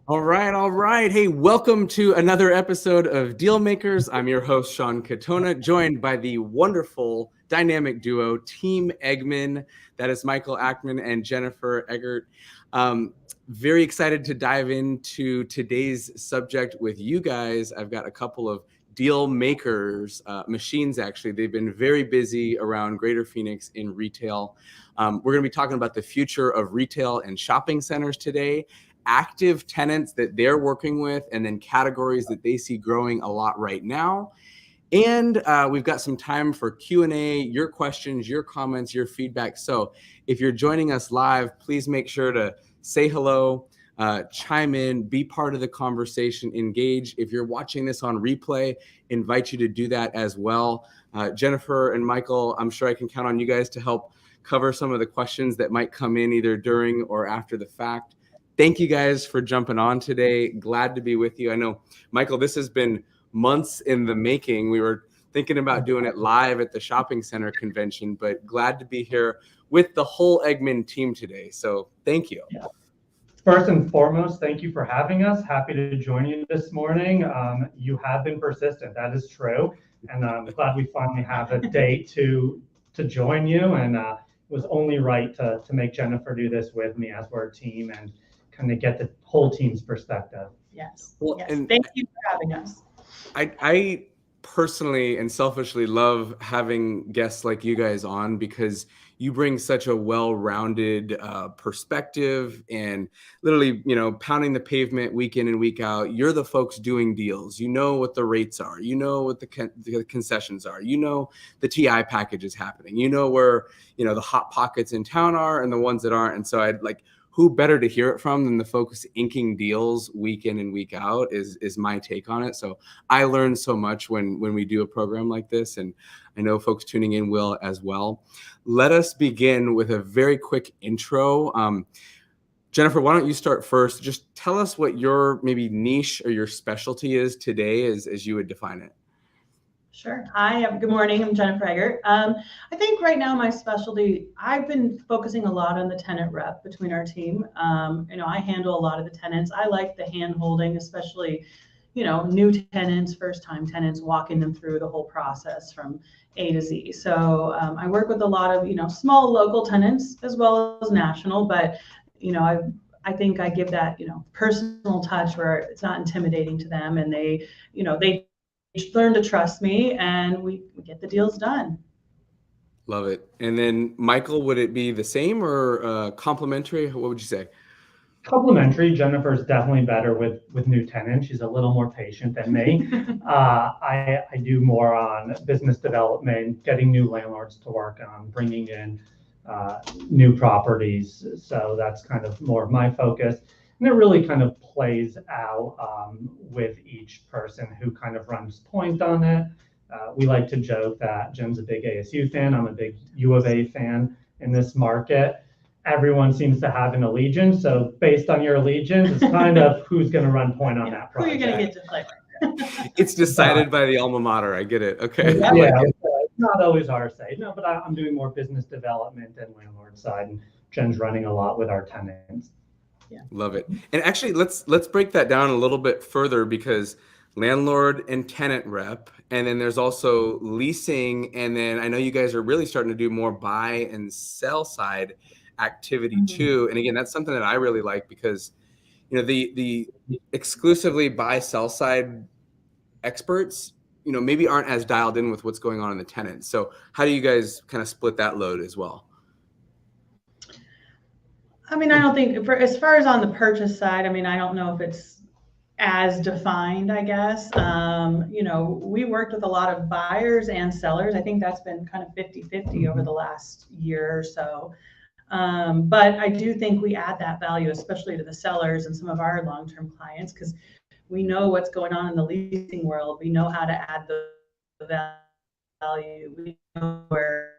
All right, all right. Hey, welcome to another episode of Deal Makers. I'm your host, Sean Katona, joined by the wonderful dynamic duo, Team EggMan. That is Michael Achtman and Jennifer Eggert. Very excited to dive into today's subject with you guys. I've got a couple of deal makers, machines actually. They've been very busy around Greater Phoenix in retail. We're going to be talking about the future of retail and shopping centers today, active tenants that they're working with, and then categories that they see growing a lot right now. And we've got some time for Q&A, your questions, your comments, your feedback. So if you're joining us live, please make sure to say hello, chime in, be part of the conversation, engage. If you're watching this on replay, invite you to do that as well. Jennifer and Michael, I'm sure I can count on you guys to help cover some of the questions that might come in either during or after the fact. Thank you guys for jumping on today. Glad to be with you. I know, Michael, this has been months in the making. We were thinking about doing it live at the shopping center convention, but glad to be here with the whole EggMan team today. So thank you. Yeah. First and foremost, thank you for having us. Happy to join you this morning. You have been persistent, that is true. And I'm glad we finally have a date to join you. And it was only right to make Jennifer do this with me as we're a team and kind of get the whole team's perspective. Yes. Well, yes. and thank you for having us. I personally and selfishly love having guests like you guys on because you bring such a well-rounded perspective and literally, pounding the pavement week in and week out. You're the folks doing deals. You know what the rates are. You know what the concessions are. You know the TI package is happening. You know where, the hot pockets in town are and the ones that aren't. And so I'd like, who better to hear it from than the folks inking deals week in and week out is my take on it. So I learn so much when we do a program like this, and I know folks tuning in will as well. Let us begin with a very quick intro. Jennifer, why don't you start first? Just tell us what your maybe niche or your specialty is today as you would define it. Sure. Good morning. I'm Jennifer Eggert. I think right now my specialty, I've been focusing a lot on the tenant rep between our team. I handle a lot of the tenants. I like the hand holding, especially, new tenants, first time tenants, walking them through the whole process from A to Z. So I work with a lot of, small local tenants as well as national, but, I think I give that, personal touch where it's not intimidating to them, and they learn to trust me, and we get the deals done. Love it. And then Michael, would it be the same or complimentary? What would you say? Complimentary. Jennifer's definitely better with new tenants. She's a little more patient than me. I do more on business development, getting new landlords to work on, bringing in new properties. So that's kind of more of my focus. And it really kind of plays out with each person who kind of runs point on it. We like to joke that Jim's a big ASU fan. I'm a big U of A fan in this market. Everyone seems to have an allegiance. So based on your allegiance, it's kind of who's going to run point on that project. Who you're going to get to play. It's decided by the alma mater. I get it. Okay. Yeah, it's not always our say. No, but I'm doing more business development and landlord side, and Jen's running a lot with our tenants. Yeah. Love it. And actually, let's break that down a little bit further, because landlord and tenant rep, and then there's also leasing, and then I know you guys are really starting to do more buy and sell side activity too. And again, that's something that I really like, because the exclusively buy sell side experts maybe aren't as dialed in with what's going on in the tenant. So how do you guys kind of split that load as well? I mean, I don't think, as far as on the purchase side, I mean, I don't know if it's as defined, I guess. We worked with a lot of buyers and sellers. I think that's been kind of 50-50 over the last year or so. But I do think we add that value, especially to the sellers and some of our long-term clients, because we know what's going on in the leasing world. We know how to add the value. We know where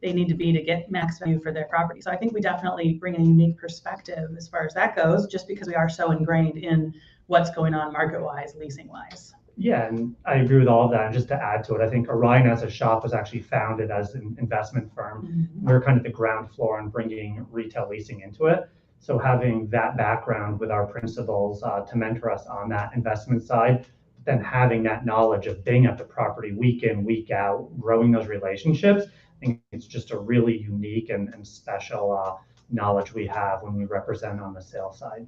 they need to be to get max value for their property. So I think we definitely bring a unique perspective as far as that goes, just because we are so ingrained in what's going on market-wise, leasing-wise. Yeah, and I agree with all of that. And just to add to it, I think ORION as a shop was actually founded as an investment firm. We're kind of the ground floor on bringing retail leasing into it. So having that background with our principals to mentor us on that investment side, then having that knowledge of being at the property week in, week out, growing those relationships, I think it's just a really unique and special knowledge we have when we represent on the sales side.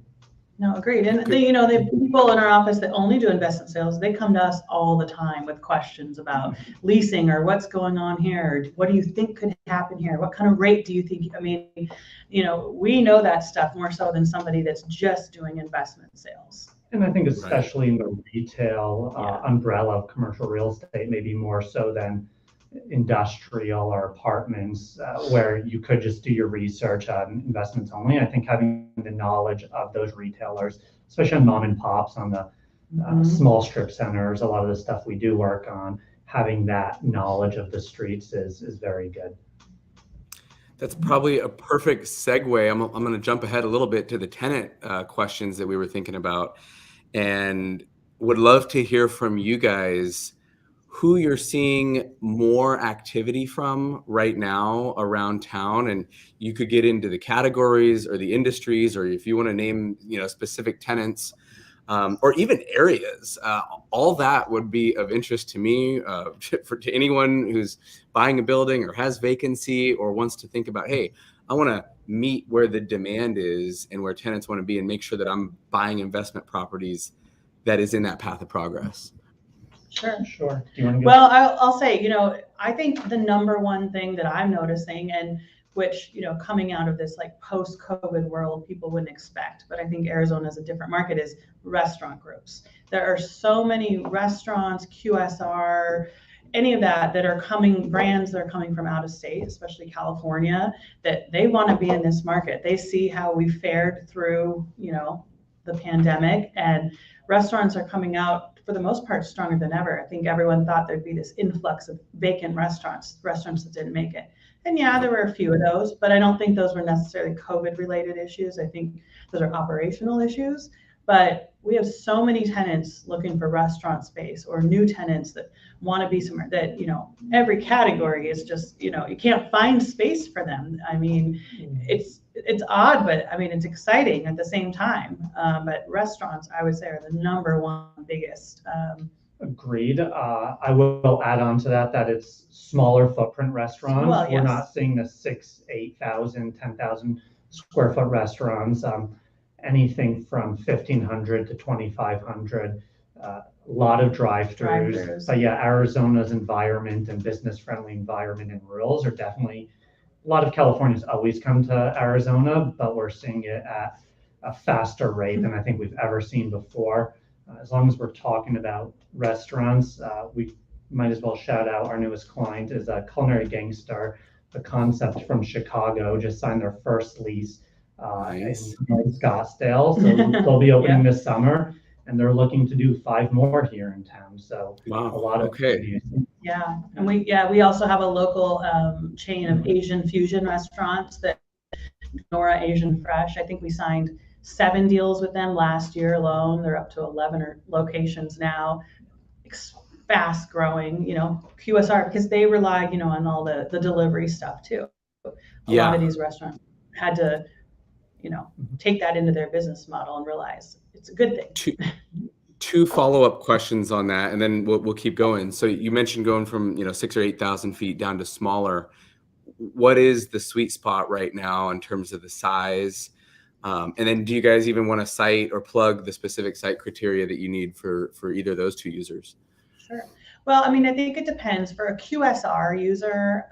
No, agreed. And the people in our office that only do investment sales, they come to us all the time with questions about leasing or what's going on here. Or what do you think could happen here? What kind of rate do you think? I mean, we know that stuff more so than somebody that's just doing investment sales. And I think especially in the retail umbrella of commercial real estate, maybe more so than industrial or apartments, where you could just do your research on investments only. I think having the knowledge of those retailers, especially on mom and pops, on the small strip centers, a lot of the stuff we do work on, having that knowledge of the streets is very good. That's probably a perfect segue. I'm going to jump ahead a little bit to the tenant questions that we were thinking about, and would love to hear from you guys who you're seeing more activity from right now around town. And you could get into the categories or the industries, or if you want to name, specific tenants, or even areas. All that would be of interest to me, to anyone who's buying a building or has vacancy or wants to think about, hey, I want to meet where the demand is and where tenants want to be, and make sure that I'm buying investment properties that is in that path of progress. Sure. Do you want to go? Well, I'll say, I think the number one thing that I'm noticing, and which, coming out of this like post-COVID world, people wouldn't expect, but I think Arizona is a different market, is restaurant groups. There are so many restaurants, QSR, any of that are coming, brands that are coming from out of state, especially California, that they want to be in this market. They see how we fared through, the pandemic, and restaurants are coming out for the most part stronger than ever. I think everyone thought there'd be this influx of vacant restaurants that didn't make it. And yeah, there were a few of those, but I don't think those were necessarily COVID related issues. I think those are operational issues. But we have so many tenants looking for restaurant space, or new tenants that want to be somewhere that, every category is just, you can't find space for them. I mean, it's odd, but I mean, it's exciting at the same time. But restaurants, I would say, are the number one biggest. Agreed. I will add on to that it's smaller footprint restaurants. Well, yes. We're not seeing the 6,000, 8,000, 10,000 square foot restaurants. Anything from 1,500 to 2,500. A lot of drive-throughs. But yeah, Arizona's environment and business-friendly environment and rules are definitely. A lot of Californians always come to Arizona, but we're seeing it at a faster rate than I think we've ever seen before. As long as we're talking about restaurants, we might as well shout out our newest client is a Culinary Gangster. The concept from Chicago just signed their first lease in Scottsdale. So they'll be opening this summer, and they're looking to do 5 more here in town. So a lot of activities. Yeah, and we also have a local chain of Asian fusion restaurants, that Nora Asian Fresh. I think we signed 7 deals with them last year alone. They're up to 11 locations now. Fast growing, QSR, because they rely, on all the delivery stuff too. A lot of these restaurants had to, take that into their business model and realize it's a good thing. Two follow-up questions on that, and then we'll keep going. So you mentioned going from 6,000 or 8,000 feet down to smaller. What is the sweet spot right now in terms of the size? And then do you guys even want to cite or plug the specific site criteria that you need for either of those two users? Sure. Well, I mean, I think it depends. For a QSR user,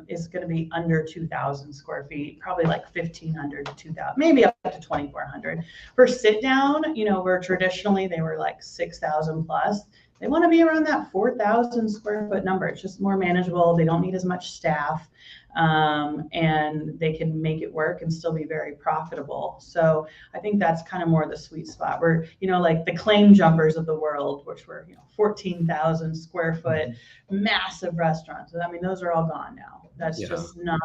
is going to be under 2,000 square feet, probably like 1,500 to 2,000, maybe up to 2,400. For sit down, where traditionally they were like 6,000 plus, they want to be around that 4,000 square foot number. It's just more manageable. They don't need as much staff, and they can make it work and still be very profitable. So I think that's kind of more the sweet spot where, like the claim jumpers of the world, which were, 14,000 square foot, massive restaurants. I mean, those are all gone now. That's just not,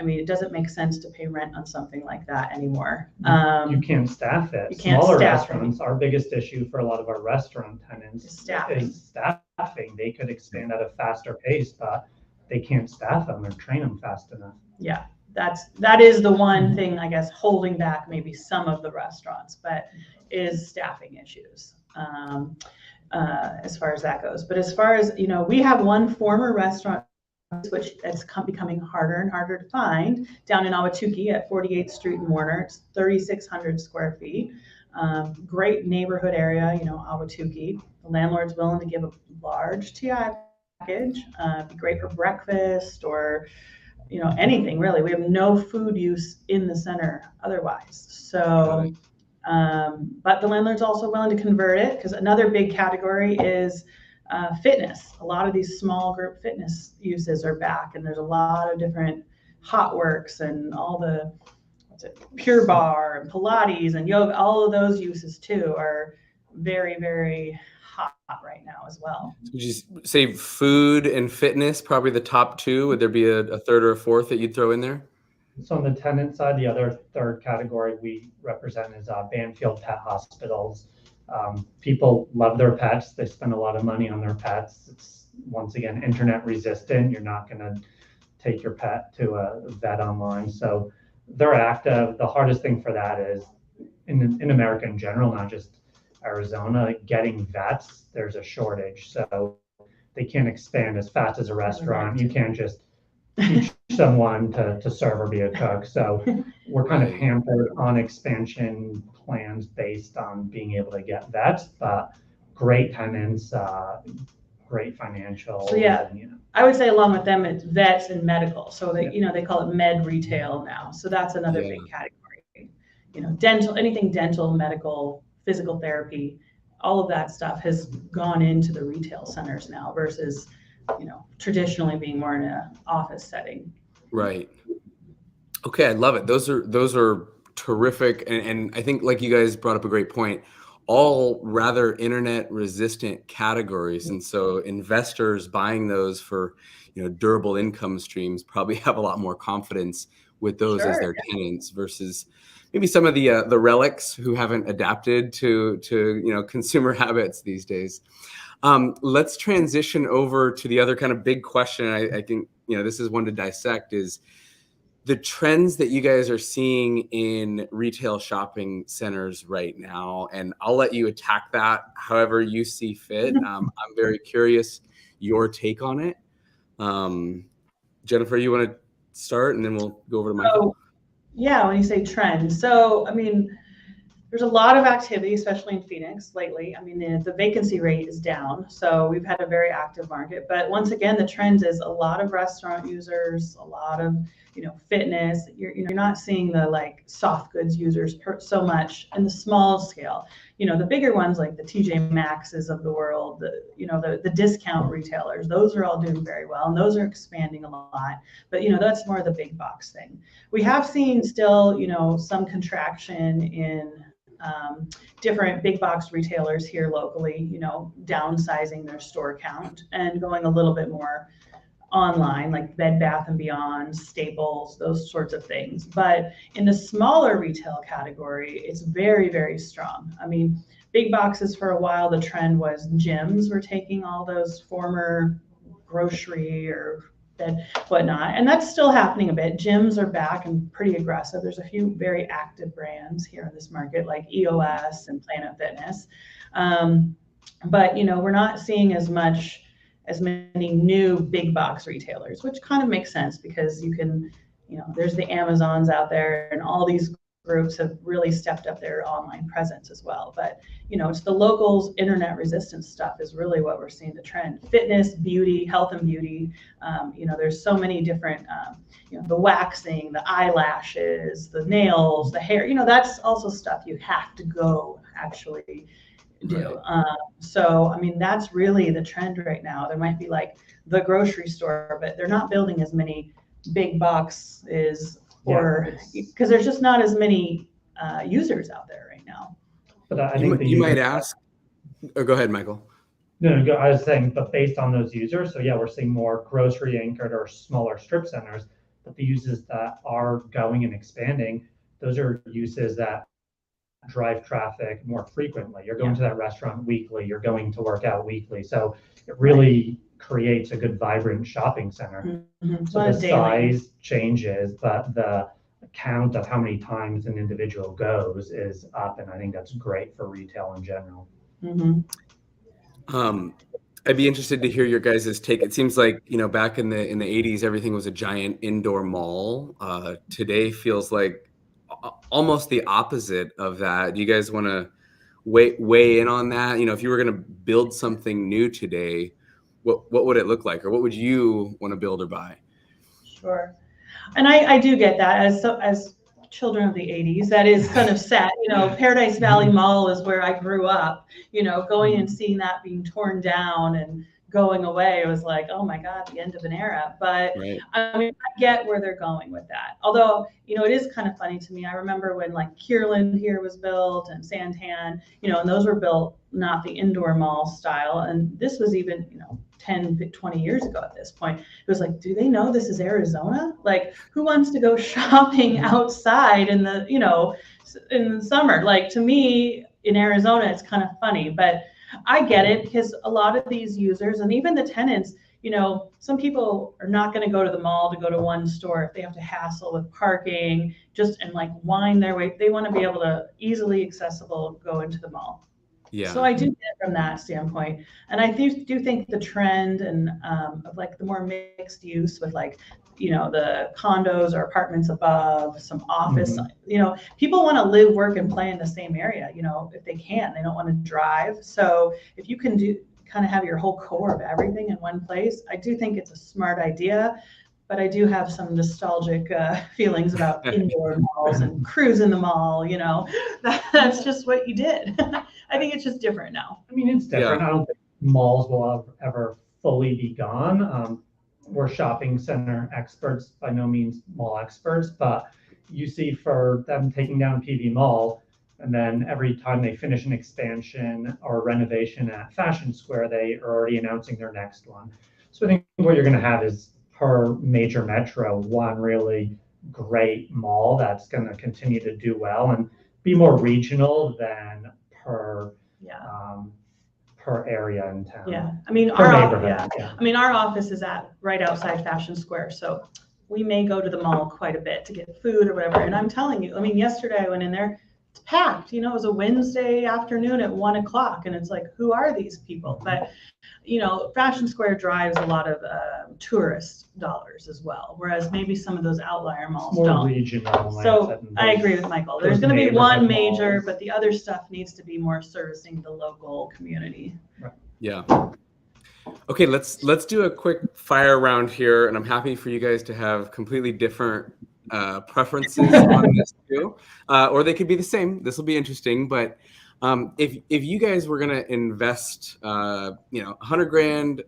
it doesn't make sense to pay rent on something like that anymore. You can't staff it. Smaller restaurants, our biggest issue for a lot of our restaurant tenants is staffing. They could expand at a faster pace, but they can't staff them or train them fast enough. Yeah, that is the one thing, I guess, holding back maybe some of the restaurants, but is staffing issues. As far as that goes. But as far as, we have one former restaurant, which it's becoming harder and harder to find, down in Ahwatukee at 48th Street in Warner. It's 3,600 square feet. Great neighborhood area, Ahwatukee. The landlord's willing to give a large TI package. Be great for breakfast or, anything really. We have no food use in the center otherwise. So, but the landlord's also willing to convert it, because another big category is fitness. A lot of these small group fitness uses are back, and there's a lot of different hot works and all the Pure Bar and Pilates and yoga. All of those uses too are very, very hot right now as well. Would you say food and fitness probably the top two? Would there be a third or a fourth that you'd throw in there? So on the tenant side, the other third category we represent is Banfield Pet Hospitals. People love their pets. They spend a lot of money on their pets. It's, once again, internet resistant. You're not going to take your pet to a vet online. So they're active. The hardest thing for that is in America in general, not just Arizona, getting vets. There's a shortage. So they can't expand as fast as a restaurant. You can't just teach someone to serve or be a cook. So we're kind of hampered on expansion plans based on being able to get vets, but great tenants, great financial. So yeah, I would say along with them, it's vets and medical. So they, they call it med retail now. So that's another big category. Dental, anything dental, medical, physical therapy, all of that stuff has gone into the retail centers now versus traditionally being more in an office setting. Right. Okay, I love it. Those are terrific, and I think, like, you guys brought up a great point. All rather internet resistant categories, and so investors buying those for durable income streams probably have a lot more confidence with those as their tenants versus maybe some of the relics who haven't adapted to consumer habits these days. Let's transition over to the other kind of big question. I think this is one to dissect, is the trends that you guys are seeing in retail shopping centers right now. And I'll let you attack that however you see fit. I'm very curious your take on it. Jennifer, you want to start, and then we'll go over to Michael. Yeah, when you say trends, so there's a lot of activity, especially in Phoenix lately. The vacancy rate is down, so we've had a very active market. But once again, the trend is a lot of restaurant users, a lot of fitness. You're not seeing the soft goods users so much in the small scale. The bigger ones like the TJ Maxx's of the world, the discount retailers, those are all doing very well, and those are expanding a lot. But that's more the big box thing. We have seen still some contraction in different big box retailers here locally, downsizing their store count and going a little bit more online, like Bed Bath & Beyond, Staples, those sorts of things. But in the smaller retail category, it's very, very strong. Big boxes for a while, the trend was gyms were taking all those former grocery or whatnot, and that's still happening a bit. Gyms are back and pretty aggressive. There's a few very active brands here in this market, like EOS and Planet Fitness. But we're not seeing as many new big box retailers, which kind of makes sense because you can, there's the Amazons out there, and all these groups have really stepped up their online presence as well. But it's the locals, internet resistance stuff is really what we're seeing the trend. Fitness, beauty, health and beauty. There's so many different, the waxing, the eyelashes, the nails, the hair. That's also stuff you have to go actually do. So that's really the trend right now. There might be like the grocery store, but they're not building as many big boxes, or because there's just not as many users out there right now. But I think you might ask. Oh, go ahead, Michael. No, I was saying, but based on those users, so we're seeing more grocery anchored or smaller strip centers. But the uses that are going and expanding, those are uses that drive traffic more frequently. You're going to that restaurant weekly, you're going to work out weekly. So it really creates a good, vibrant shopping center. So the size changes, but the count of how many times an individual goes is up, and I think that's great for retail in general. I'd be interested to hear your guys' take. It seems like, back in the 80s, everything was a giant indoor mall. Today feels like almost the opposite of that. Do you guys want to weigh in on that? If you were going to build something new today, what would it look like, or what would you want to build or buy? Sure. And I do get that as children of the 80s. That is kind of sad. Paradise Valley Mall is where I grew up. Going and seeing that being torn down and going away, it was like, oh my God, the end of an era. But right. I get where they're going with that. Although, it is kind of funny to me. I remember when like Kierland here was built and Santan, and those were built not the indoor mall style. And this was even, 10, 20 years ago at this point. It was like, do they know this is Arizona? Like, who wants to go shopping outside in the, in the summer? Like, to me, in Arizona, it's kind of funny, but I get it, because a lot of these users and even the tenants, some people are not going to go to the mall to go to one store if they have to hassle with parking and like wind their way. They want to be able to easily accessible go into the mall. Yeah. So I do get it from that standpoint. And I do think the trend of like the more mixed use with like, the condos or apartments above, some office, people want to live, work, and play in the same area, if they can. They don't want to drive. So if you can kind of have your whole core of everything in one place, I do think it's a smart idea. But I do have some nostalgic feelings about indoor malls and cruise in the mall, that's just what you did. I think it's just different now. I mean, it's different. Yeah. I don't think malls will ever fully be gone. We're shopping center experts, by no means mall experts, but you see for them taking down PV Mall, and then every time they finish an expansion or renovation at Fashion Square, they are already announcing their next one. So I think what you're going to have is, per major metro, one really great mall that's going to continue to do well and be more regional than per area in town. Yeah, I mean, our office is right outside Fashion Square, so we may go to the mall quite a bit to get food or whatever. And I'm telling you, yesterday I went in there, it's packed. It was a Wednesday afternoon at 1:00, and it's like, who are these people? But Fashion Square drives a lot of tourist dollars as well, whereas maybe some of those outlier malls more don't. Regional. So I agree with Michael. There's going to be one major, malls. But the other stuff needs to be more servicing the local community. Right. Yeah. Okay, let's do a quick fire round here, and I'm happy for you guys to have completely different preferences on this too, or they could be the same. This will be interesting, but. If you guys were gonna invest, $100,000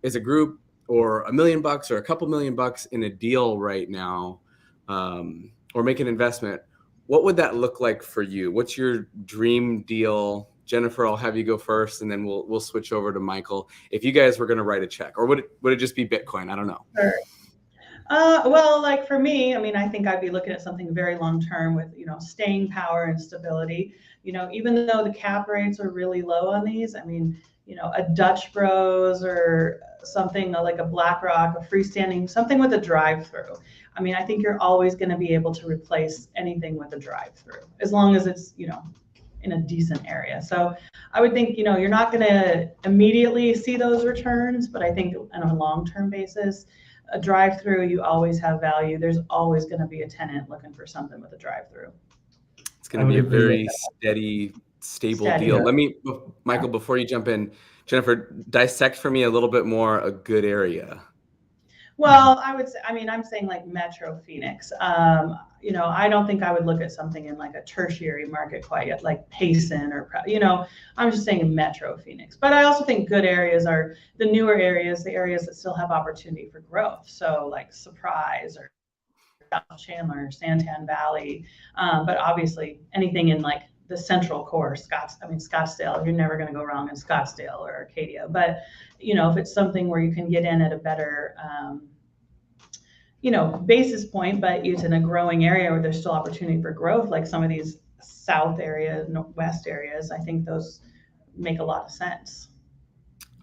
as a group, or $1 million, or a couple $1 million in a deal right now, or make an investment, what would that look like for you? What's your dream deal? Jennifer, I'll have you go first, and then we'll switch over to Michael. If you guys were gonna write a check, or would it just be Bitcoin? I don't know. Sure. Well, like for me, I think I'd be looking at something very long-term with, staying power and stability. Even though the cap rates are really low on these, a Dutch Bros or something like a BlackRock, a freestanding, something with a drive-through. I think you're always going to be able to replace anything with a drive-through, as long as it's, in a decent area. So I would think, you're not going to immediately see those returns, but I think on a long-term basis, a drive-through, you always have value. There's always going to be a tenant looking for something with a drive-through. It's going to be a very steady, stable deal. Let me, Michael, before you jump in, Jennifer, dissect for me a little bit more a good area. Well, I would say, I'm saying like Metro Phoenix. I don't think I would look at something in like a tertiary market quite yet, like Payson or, I'm just saying in Metro Phoenix. But I also think good areas are the newer areas, the areas that still have opportunity for growth. So like Surprise or South Chandler, Santan Valley. But obviously anything in like the central core, Scottsdale, you're never going to go wrong in Scottsdale or Arcadia. But, if it's something where you can get in at a better, basis point, but it's in a growing area where there's still opportunity for growth, like some of these south area, west areas, I think those make a lot of sense.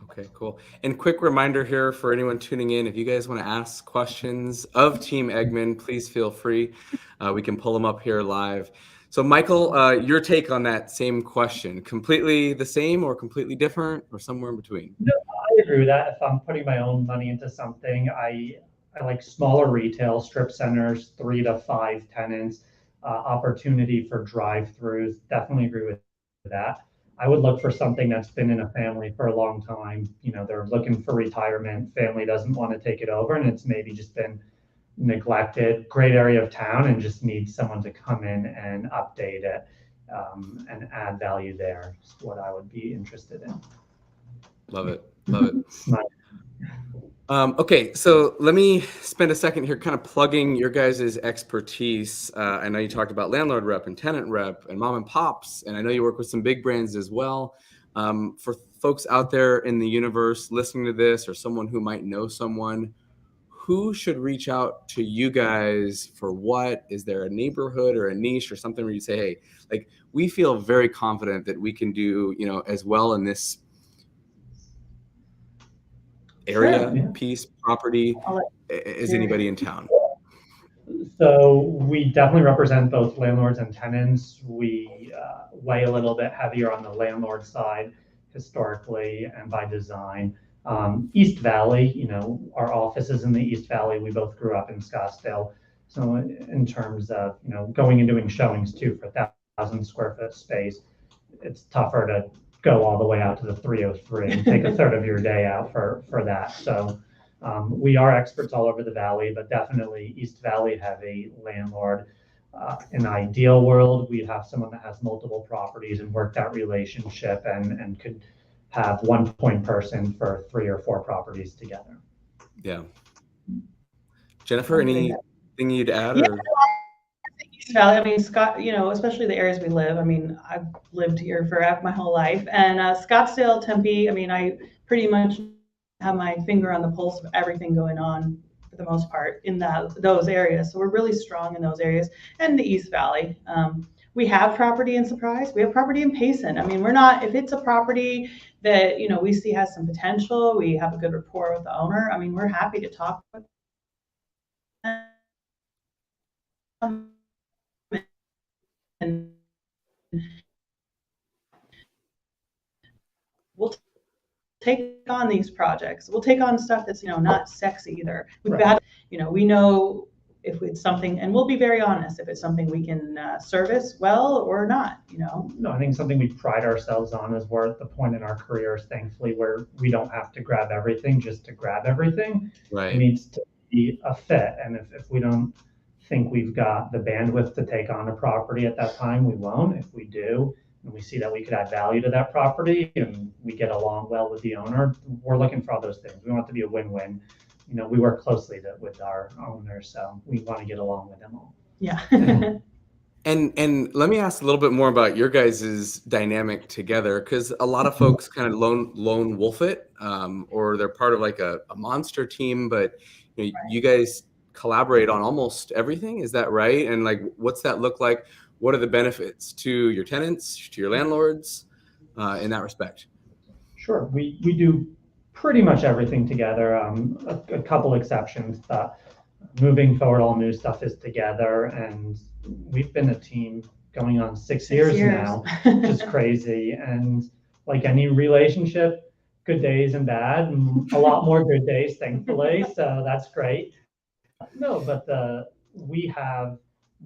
Okay, cool. And quick reminder here for anyone tuning in, if you guys want to ask questions of Team EggMan, please feel free. We can pull them up here live. So Michael, your take on that same question, completely the same or completely different or somewhere in between? No, I agree with that. If I'm putting my own money into something, I like smaller retail, strip centers, 3 to 5 tenants, opportunity for drive-throughs. Definitely agree with that. I would look for something that's been in a family for a long time. You know, they're looking for retirement, family doesn't want to take it over, and it's maybe just been neglected, great area of town, and just needs someone to come in and update it and add value there. Is what I would be interested in. Love it. Love it. Smart. Okay, so let me spend a second here kind of plugging your guys' expertise. I know you talked about landlord rep and tenant rep and mom and pops, and I know you work with some big brands as well. For folks out there in the universe listening to this, or someone who might know someone, who should reach out to you guys for what? Is there a neighborhood or a niche or something where you say, hey, like we feel very confident that we can do, you know, as well in this area, Sure, yeah. piece, property, as anybody in town? So we definitely represent both landlords and tenants. We weigh a little bit heavier on the landlord side historically and by design. East Valley, you know, our office is in the East Valley. We both grew up in Scottsdale. So in terms of, you know, going and doing showings too for 1,000 square foot space, it's tougher to go all the way out to the 303 and take a third of your day out for that. So we are experts all over the valley, but definitely East Valley heavy landlord. In an ideal world, we'd have someone that has multiple properties and work that relationship and could have one point person for 3 or 4 properties together. Yeah. Jennifer, anything you'd add? Yeah. Or? East Valley, I mean, Scott, you know, especially the areas we live. I mean, I've lived here for my whole life, and Scottsdale, Tempe. I mean, I pretty much have my finger on the pulse of everything going on for the most part in those areas. So we're really strong in those areas, and the East Valley. We have property in Surprise. We have property in Payson. I mean, we're not, if it's a property that, you know, we see has some potential, we have a good rapport with the owner. I mean, we're happy to talk with them. And we'll take on these projects. We'll take on stuff that's, you know, not sexy either. We've got, you know, we know if it's something, and we'll be very honest, if it's something we can service well or not, you know. No, I think something we pride ourselves on is we're at the point in our careers, thankfully, where we don't have to grab everything just to grab everything. Right. It needs to be a fit. And if we don't think we've got the bandwidth to take on a property at that time, we won't. If we do, and we see that we could add value to that property and we get along well with the owner, we're looking for all those things. We want it to be a win-win. You know, we work closely with our owners, so we want to get along with them all. Yeah. And let me ask a little bit more about your guys' dynamic together, because a lot of folks kind of lone wolf it, or they're part of like a monster team, but you know, you guys collaborate on almost everything. Is that right? And like, what's that look like? What are the benefits to your tenants, to your landlords, in that respect? Sure, we do pretty much everything together. A couple exceptions, but moving forward, all new stuff is together, and we've been a team going on 6 years now, which is crazy. And like any relationship, good days and bad, and a lot more good days, thankfully. So that's great. No, but we have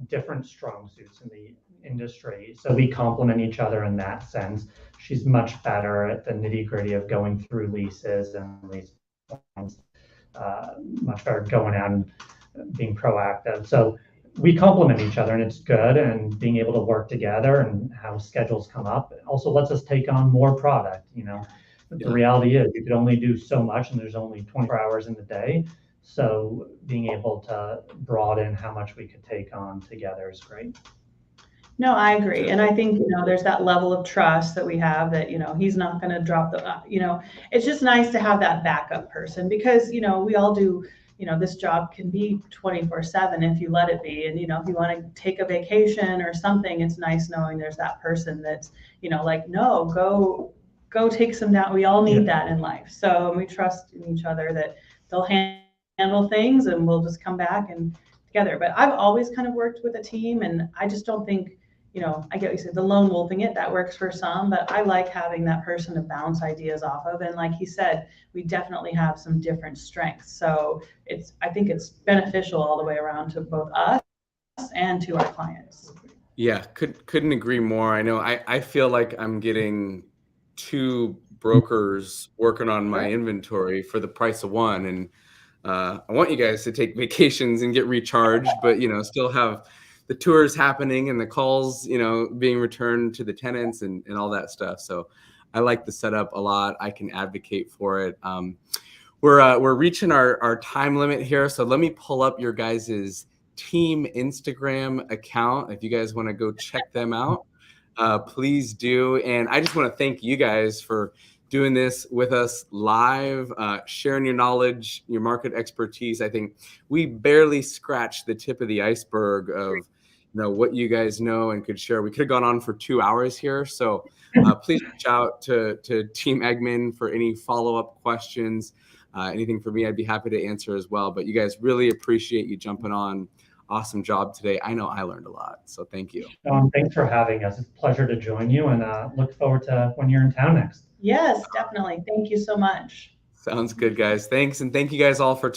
different strong suits in the industry, so we complement each other in that sense. She's much better at the nitty-gritty of going through leases and lease plans, much better going out and being proactive. So we complement each other, and it's good. And being able to work together and how schedules come up also lets us take on more product. You know, the reality is you could only do so much, and there's only 24 hours in the day. So being able to broaden how much we could take on together is great. No, I agree. And I think, you know, there's that level of trust that we have that, you know, he's not going to drop the, you know, it's just nice to have that backup person because, you know, we all do this job can be 24/7 if you let it be. And, if you want to take a vacation or something, it's nice knowing there's that person that's, like, no, go take some down. We all need that in life. So we trust in each other that they'll handle things and we'll just come back and together. But I've always kind of worked with a team, and I just don't think, I get what you said, the lone wolfing it, that works for some, but I like having that person to bounce ideas off of. And like he said, we definitely have some different strengths. So I think it's beneficial all the way around to both us and to our clients. Yeah, couldn't agree more. I know I feel like I'm getting 2 brokers working on my inventory for the price of one. And I want you guys to take vacations and get recharged, but still have the tours happening and the calls, being returned to the tenants and all that stuff. So I like the setup a lot. I can advocate for it. We're reaching our time limit here. So let me pull up your guys's team Instagram account. If you guys want to go check them out, please do. And I just want to thank you guys for doing this with us live, sharing your knowledge, your market expertise. I think we barely scratched the tip of the iceberg of what you guys know and could share. We could have gone on for 2 hours here. So please reach out to Team EggMan for any follow-up questions. Anything for me, I'd be happy to answer as well. But you guys, really appreciate you jumping on. Awesome job today. I know I learned a lot, so thank you. Thanks for having us. It's a pleasure to join you, and look forward to when you're in town next. Yes, definitely. Thank you so much. Sounds good, guys. Thanks, and thank you guys all for tuning in.